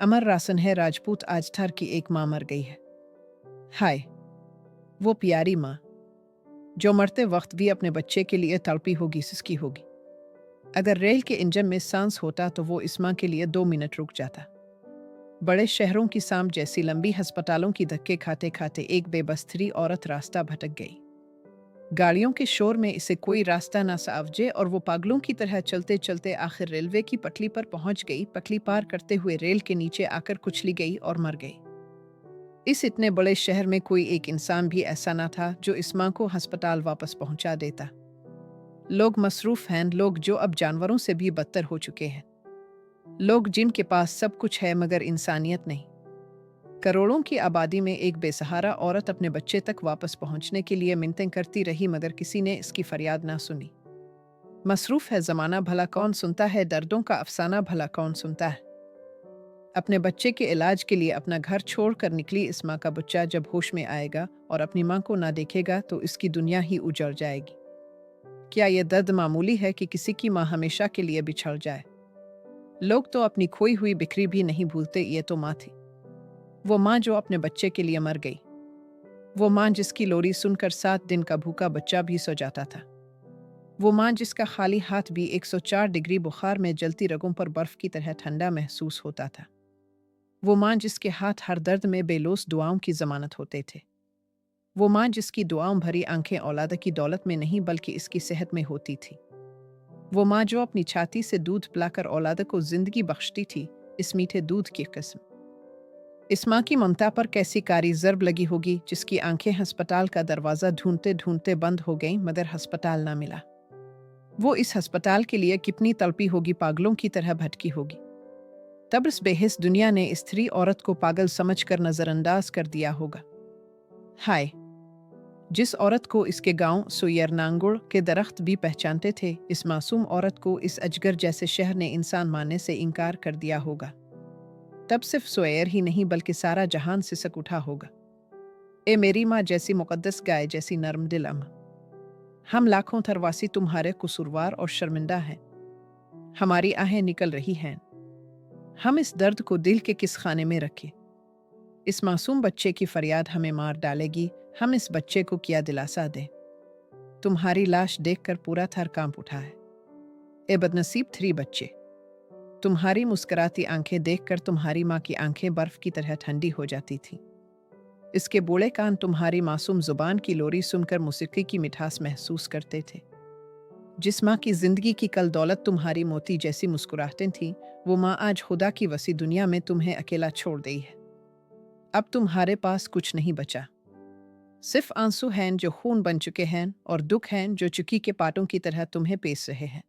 अमर रासन है राजपूत आजथर की एक माँ मर गई है। हाय, वो प्यारी माँ जो मरते वक्त भी अपने बच्चे के लिए तड़पी होगी, सिसकी होगी। अगर रेल के इंजन में सांस होता तो वो इस माँ के लिए 2 मिनट रुक जाता। बड़े शहरों की सांप जैसी लंबी अस्पतालों की धक्के खाते खाते एक बेबस औरत रास्ता भटक गई। गाड़ियों के शोर में इसे कोई रास्ता ना सावजे और वो पागलों की तरह चलते चलते आखिर रेलवे की पटली पर पहुंच गई। पटली पार करते हुए रेल के नीचे आकर कुचली गई और मर गई। इस इतने बड़े शहर में कोई एक इंसान भी ऐसा ना था जो इस माँ को अस्पताल वापस पहुंचा देता। लोग मसरूफ हैं, लोग जो अब जानवरों से भी बदतर हो चुके हैं। लोग जिनके पास सब कुछ है मगर इंसानियत नहीं। करोड़ों की आबादी में एक बेसहारा औरत अपने बच्चे तक वापस पहुंचने के लिए मिन्नतें करती रही मगर किसी ने इसकी फरियाद ना सुनी। मसरूफ है ज़माना, भला कौन सुनता है दर्दों का अफसाना, भला कौन सुनता है। अपने बच्चे के इलाज के लिए अपना घर छोड़कर निकली इस माँ का बच्चा जब होश में आएगा और अपनी माँ को ना देखेगा तो इसकी दुनिया ही उजड़ जाएगी। क्या यह दर्द मामूली है कि किसी की माँ हमेशा के लिए बिछड़ जाए? लोग तो अपनी खोई हुई बिखरी भी नहीं भूलते। ये तो माँ थी, वो माँ जो अपने बच्चे के लिए मर गई। वो माँ जिसकी लोरी सुनकर 7 दिन का भूखा बच्चा भी सो जाता था। वो माँ जिसका खाली हाथ भी 104 डिग्री बुखार में जलती रगों पर बर्फ की तरह ठंडा महसूस होता था। वो माँ जिसके हाथ हर दर्द में बेलोस दुआओं की जमानत होते थे। वो माँ जिसकी दुआओं भरी आंखें औलाद की दौलत में नहीं बल्कि इसकी सेहत में होती थी। वो माँ जो अपनी छाती से दूध पिलाकर औलाद को जिंदगी बख्शती थी, इस मीठे दूध की किस्म। इस माँ की ममता पर कैसी कारी ज़र्ब लगी होगी जिसकी आंखें अस्पताल का दरवाज़ा ढूंढते ढूंढते बंद हो गईं मगर अस्पताल ना मिला। वो इस अस्पताल के लिए कितनी तड़पी होगी, पागलों की तरह भटकी होगी। तब इस बेहिस दुनिया ने स्त्री औरत को पागल समझकर नजरअंदाज कर दिया होगा। हाय, जिस औरत को इसके गांव सुयरनांगुड़ के दरख्त भी पहचानते थे, इस मासूम औरत को इस अजगर जैसे शहर ने इंसान मानने से इनकार कर दिया होगा। तब सिर्फ सुयर ही नहीं बल्कि सारा जहान सिसक उठा होगा। ए मेरी माँ जैसी मुकद्दस गाय जैसी नर्म दिल अम्मा, हम लाखों थरवासी तुम्हारे कसूरवार और शर्मिंदा हैं। हमारी आहें निकल रही हैं। हम इस दर्द को दिल के किस खाने में रखें? इस मासूम बच्चे की फरियाद हमें मार डालेगी। हम इस बच्चे को क्या दिलासा दें? तुम्हारी लाश देखकर पूरा थर कांप उठा है। ए बदनसीब 3 बच्चे, तुम्हारी मुस्कुराती आंखें देखकर तुम्हारी माँ की आंखें बर्फ की तरह ठंडी हो जाती थीं। इसके बूढ़े कान तुम्हारी मासूम जुबान की लोरी सुनकर मौसीकी की मिठास महसूस करते थे। जिस माँ की जिंदगी की कल दौलत तुम्हारी मोती जैसी मुस्कुराहटें थीं, वो माँ आज खुदा की वसी दुनिया में तुम्हें अकेला छोड़ गई है। अब तुम्हारे पास कुछ नहीं बचा, सिर्फ आंसू हैं जो खून बन चुके हैं और दुख हैं जो चुकी के पाटों की तरह तुम्हें पेस रहे हैं।